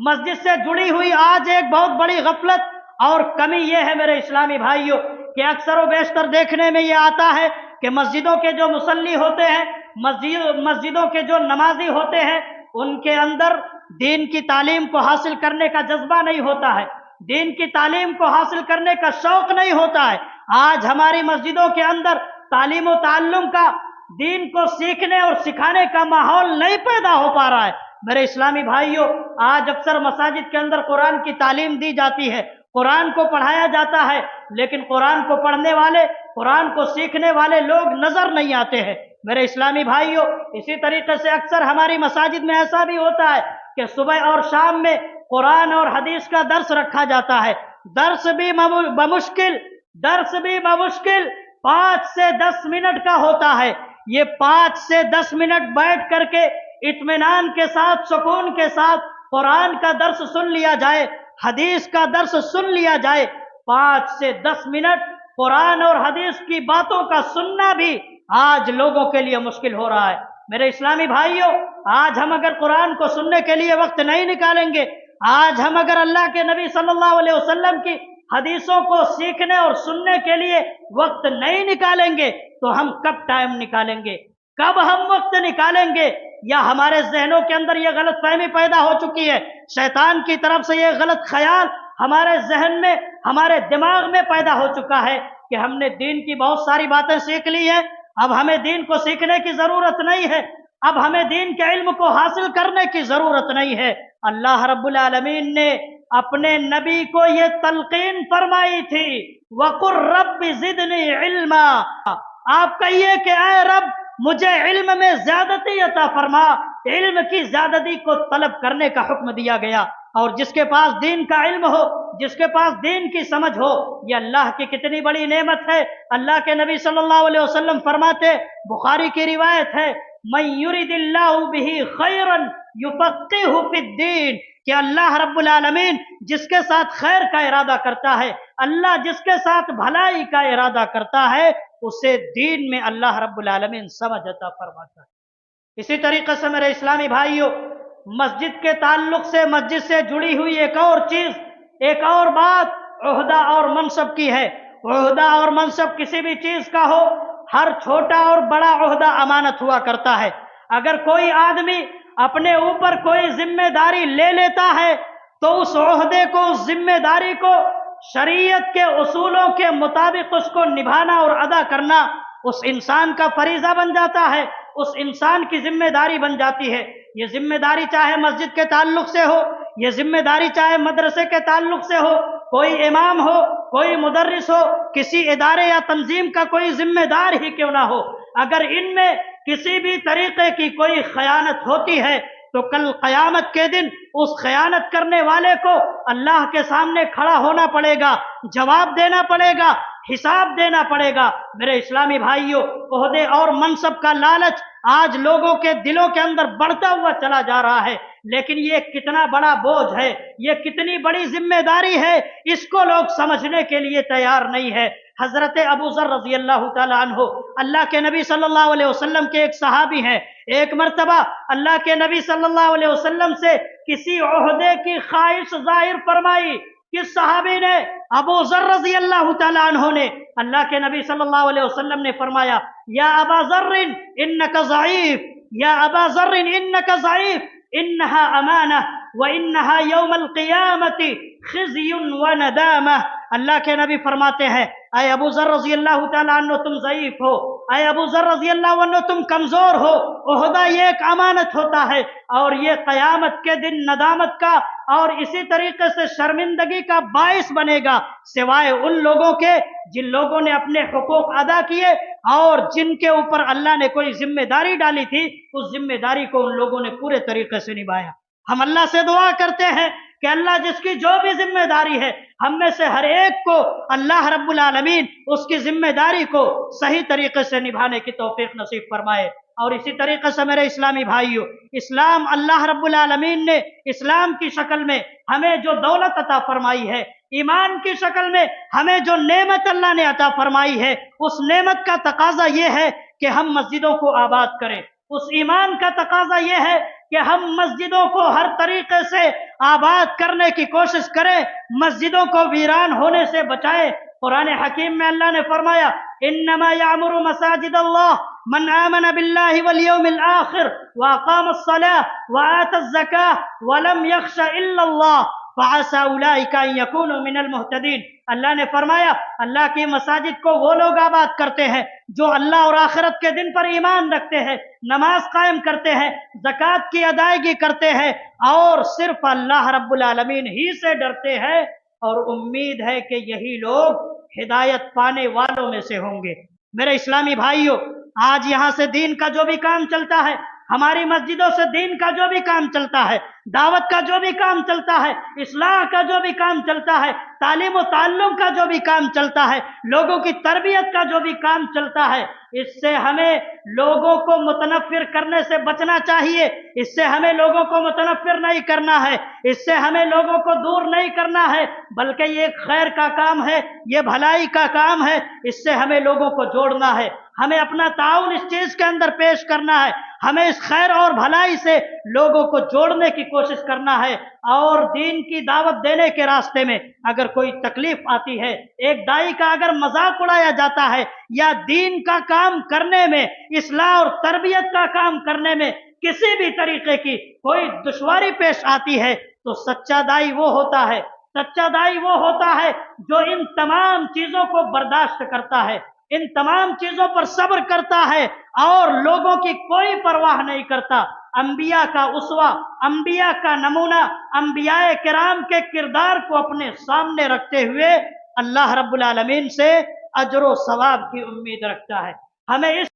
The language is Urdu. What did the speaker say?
مسجد سے جڑی ہوئی آج ایک بہت بڑی غفلت اور کمی یہ ہے میرے اسلامی بھائیوں کہ اکثر و بیشتر دیکھنے میں یہ آتا ہے کہ مسجدوں کے جو مصلی ہوتے ہیں، مسجدوں کے جو نمازی ہوتے ہیں، ان کے اندر دین کی تعلیم کو حاصل کرنے کا جذبہ نہیں ہوتا ہے، دین کی تعلیم کو حاصل کرنے کا شوق نہیں ہوتا ہے۔ آج ہماری مسجدوں کے اندر تعلیم و تعلم کا، دین کو سیکھنے اور سکھانے کا ماحول نہیں پیدا ہو پا رہا ہے۔ میرے اسلامی بھائیوں، آج اکثر مساجد کے اندر قرآن کی تعلیم دی جاتی ہے، قرآن کو پڑھایا جاتا ہے، لیکن قرآن کو پڑھنے والے، قرآن کو سیکھنے والے لوگ نظر نہیں آتے ہیں۔ میرے اسلامی بھائیوں، اسی طریقے سے اکثر ہماری مساجد میں ایسا بھی ہوتا ہے کہ صبح اور شام میں قرآن اور حدیث کا درس رکھا جاتا ہے، درس بھی بمشکل 5 سے 10 منٹ کا ہوتا ہے۔ یہ 5 سے 10 منٹ بیٹھ کر کے اطمینان کے ساتھ، سکون کے ساتھ قرآن کا درس سن لیا جائے، حدیث کا درس سن لیا جائے، 5 سے 10 منٹ قرآن اور حدیث کی باتوں کا سننا بھی آج لوگوں کے لیے مشکل ہو رہا ہے۔ میرے اسلامی بھائیوں، آج ہم اگر قرآن کو سننے کے لیے وقت نہیں نکالیں گے، آج ہم اگر اللہ کے نبی صلی اللہ علیہ وسلم کی حدیثوں کو سیکھنے اور سننے کے لیے وقت نہیں نکالیں گے تو ہم کب ٹائم نکالیں گے، کب ہم وقت نکالیں گے؟ یا ہمارے ذہنوں کے اندر یہ غلط فہمی پیدا ہو چکی ہے، شیطان کی طرف سے یہ غلط خیال ہمارے ذہن میں، ہمارے دماغ میں پیدا ہو چکا ہے کہ ہم نے دین کی بہت ساری باتیں سیکھ لی ہیں، اب ہمیں دین کو سیکھنے کی ضرورت نہیں ہے، اب ہمیں دین کے علم کو حاصل کرنے کی ضرورت نہیں ہے۔ اللہ رب العالمین نے اپنے نبی کو یہ تلقین فرمائی تھی، وَقُلْ رَبِّ زِدْنِي عِلْمًا، آپ کہیے کہ اے رب مجھے علم میں زیادتی عطا فرما۔ علم کی زیادتی کو طلب کرنے کا حکم دیا گیا، اور جس کے پاس دین کا علم ہو، جس کے پاس دین کی سمجھ ہو، یہ اللہ کی کتنی بڑی نعمت ہے۔ اللہ کے نبی صلی اللہ علیہ وسلم فرماتے، بخاری کی روایت ہے، مَن يُرِدِ اللَّهُ بِهِ خَيْرًا يُفَقِّهُ فِي الدِّينِ، کہ اللہ رب العالمین جس کے ساتھ خیر کا ارادہ کرتا ہے، اللہ جس کے ساتھ بھلائی کا ارادہ کرتا ہے، اسے دین میں اللہ رب العالمین سمجھ عطا فرماتا ہے۔ اسی طریقے سے میرے اسلامی بھائیوں، مسجد کے تعلق سے، مسجد سے جڑی ہوئی ایک اور چیز، ایک اور بات عہدہ اور منصب کی ہے۔ عہدہ اور منصب کسی بھی چیز کا ہو، ہر چھوٹا اور بڑا عہدہ امانت ہوا کرتا ہے۔ اگر کوئی آدمی اپنے اوپر کوئی ذمہ داری لے لیتا ہے تو اس عہدے کو، اس ذمہ داری کو شریعت کے اصولوں کے مطابق اس کو نبھانا اور ادا کرنا اس انسان کا فریضہ بن جاتا ہے، اس انسان کی ذمہ داری بن جاتی ہے۔ یہ ذمہ داری چاہے مسجد کے تعلق سے ہو، یہ ذمہ داری چاہے مدرسے کے تعلق سے ہو، کوئی امام ہو، کوئی مدرس ہو، کسی ادارے یا تنظیم کا کوئی ذمہ دار ہی کیوں نہ ہو، اگر ان میں کسی بھی طریقے کی کوئی خیانت ہوتی ہے تو کل قیامت کے دن اس خیانت کرنے والے کو اللہ کے سامنے کھڑا ہونا پڑے گا، جواب دینا پڑے گا، حساب دینا پڑے گا۔ میرے اسلامی بھائیوں، عہدے اور منصب کا لالچ آج لوگوں کے دلوں کے اندر بڑھتا ہوا چلا جا رہا ہے، لیکن یہ کتنا بڑا بوجھ ہے، یہ کتنی بڑی ذمہ داری ہے، اس کو لوگ سمجھنے کے لیے تیار نہیں ہے۔ حضرت ابو ذر رضی اللہ تعالیٰ عنہ، اللہ کے نبی صلی اللہ علیہ وسلم کے ایک صحابی ہیں، ایک مرتبہ اللہ کے نبی صلی اللہ علیہ وسلم سے کسی عہدے کی خواہش ظاہر فرمائی۔ کس صحابی نے؟ ابو ذر رضی اللہ تعالیٰ عنہ نے۔ اللہ کے نبی صلی اللہ علیہ وسلم نے فرمایا، یا ابا ذر انک ضعیف، یا ابا ذر انک ضعیف، انہا امانہ وانہا یوم القیامت خزی وندامہ۔ اللہ کے نبی فرماتے ہیں، اے ابو ذر رضی اللہ تعالیٰ عنہ تم ضعیف ہو، اے ابو ذر رضی اللہ عنہ تم کمزور ہو، عہدہ یہ ایک امانت ہوتا ہے اور یہ قیامت کے دن ندامت کا اور اسی طریقے سے شرمندگی کا باعث بنے گا، سوائے ان لوگوں کے جن لوگوں نے اپنے حقوق ادا کیے اور جن کے اوپر اللہ نے کوئی ذمہ داری ڈالی تھی، اس ذمہ داری کو ان لوگوں نے پورے طریقے سے نبھایا۔ ہم اللہ سے دعا کرتے ہیں کہ اللہ جس کی جو بھی ذمہ داری ہے، ہم میں سے ہر ایک کو اللہ رب العالمین اس کی ذمہ داری کو صحیح طریقے سے نبھانے کی توفیق نصیب فرمائے۔ اور اسی طریقے سے میرے اسلامی بھائیوں، اسلام، اللہ رب العالمین نے اسلام کی شکل میں ہمیں جو دولت عطا فرمائی ہے، ایمان کی شکل میں ہمیں جو نعمت اللہ نے عطا فرمائی ہے، اس نعمت کا تقاضا یہ ہے کہ ہم مسجدوں کو آباد کریں، اس ایمان کا تقاضا یہ ہے کہ ہم مسجدوں کو ہر طریقے سے آباد کرنے کی کوشش کریں، مسجدوں کو ویران ہونے سے بچائیں۔ قرآن حکیم میں اللہ نے فرمایا انما یعمر مساجد اللہ من آمن باللہ والیوم الآخر واقام الصلاة وآت الزکاة ولم یخش الا اللہ فعسى اولئک ان یکونوا من المہتدین۔ اللہ نے فرمایا اللہ کی مساجد کو وہ لوگ آباد کرتے ہیں جو اللہ اور آخرت کے دن پر ایمان رکھتے ہیں، نماز قائم کرتے ہیں، زکوٰۃ کی ادائیگی کرتے ہیں اور صرف اللہ رب العالمین ہی سے ڈرتے ہیں، اور امید ہے کہ یہی لوگ ہدایت پانے والوں میں سے ہوں گے۔ میرے اسلامی بھائیوں، آج یہاں سے دین کا جو بھی کام چلتا ہے، ہماری مسجدوں سے دین کا جو بھی کام چلتا ہے، دعوت کا جو بھی کام چلتا ہے، اصلاح کا جو بھی کام چلتا ہے، تعلیم و تعلم کا جو بھی کام چلتا ہے، لوگوں کی تربیت کا جو بھی کام چلتا ہے، اس سے ہمیں لوگوں کو متنفر کرنے سے بچنا چاہیے۔ اس سے ہمیں لوگوں کو متنفر نہیں کرنا ہے، اس سے ہمیں لوگوں کو دور نہیں کرنا ہے، بلکہ یہ ایک خیر کا کام ہے، یہ بھلائی کا کام ہے، اس سے ہمیں لوگوں کو جوڑنا ہے، ہمیں اپنا تعاون اس چیز کے اندر پیش کرنا ہے، ہمیں اس خیر اور بھلائی سے لوگوں کو جوڑنے کی کوشش کرنا ہے۔ اور دین کی دعوت دینے کے راستے میں اگر کوئی تکلیف آتی ہے، ایک دائی کا اگر مذاق اڑایا جاتا ہے، یا دین کا کام کرنے میں، اصلاح اور تربیت کا کام کرنے میں کسی بھی طریقے کی کوئی دشواری پیش آتی ہے، تو سچا دائی وہ ہوتا ہے، سچا دائی وہ ہوتا ہے جو ان تمام چیزوں کو برداشت کرتا ہے، ان تمام چیزوں پر صبر کرتا ہے اور لوگوں کی کوئی پرواہ نہیں کرتا۔ انبیاء کا اسوہ، انبیاء کا نمونہ، انبیاء کرام کے کردار کو اپنے سامنے رکھتے ہوئے اللہ رب العالمین سے اجر و ثواب کی امید رکھتا ہے۔ ہمیں اس